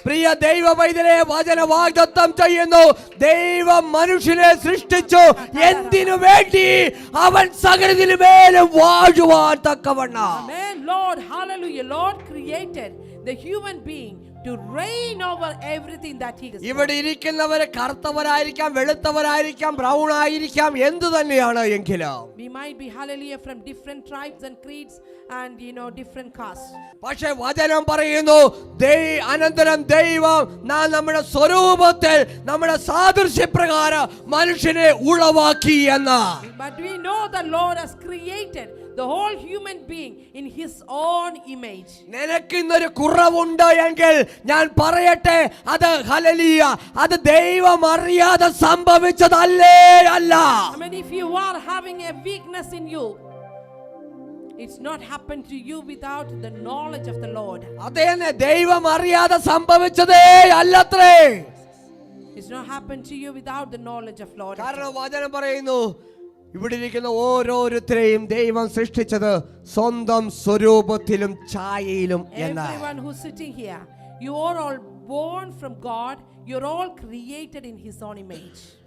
പ്രിയ ദൈവ പൈതലെ, വചന വാഗ്ദത്തം ചെയ്യുന്നു, ദൈവം മനുഷ്യനെ സൃഷ്ടിച്ചു എന്തിനു വേണ്ടി? അവൻ സകലത്തിനുമേലും വാഴുവാൻ തക്കവണ്ണം. Amen. Lord, hallelujah. Lord created the human being to reign over everything that he does. ഇവിടെ ഇരിക്കുന്നവര് കറുത്തവരായിരിക്കാം, വെളുത്തവരായിരിക്കാം, ബ്രൗൺ ആയിരിക്കാം, എന്തു തന്നെയാണ് എങ്കിലും We might be, hallelujah, from different tribes and creeds and different castes. പക്ഷേ വചനം പറയുന്നു, അനന്തരം ദൈവം നമ്മുടെ സ്വരൂപത്തിൽ നമ്മുടെ സാദൃശ്യപ്രകാരം മനുഷ്യനെ ഉളവാക്കി എന്ന്. But we know the Lord has created the whole human being in his own image. നിനക്കിന്നൊരു കുറവുണ്ട് എങ്കിൽ ഞാൻ പറയട്ടെ, അത് ഹല്ലേലൂയ, അത് ദൈവം അറിയാതെ സംഭവിച്ചതല്ലേ അല്ല. I mean, if you are having a weakness in you, it's not happened to you without the knowledge of the Lord. അതേനെ, ദൈവം അറിയാതെ സംഭവിച്ചതേ അല്ലത്രേ. It's not happened to you without the knowledge of Lord. കാരണം വചനം പറയുന്നു, ഇവിടെ ഇരിക്കുന്ന ഓരോരുത്തരെയും ദൈവം സൃഷ്ടിച്ചത് സ്വന്തം സ്വരൂപത്തിലും ഛായയിലും എന്നാണ്. Everyone who's sitting here, you are all born from God. You're all created in his own image.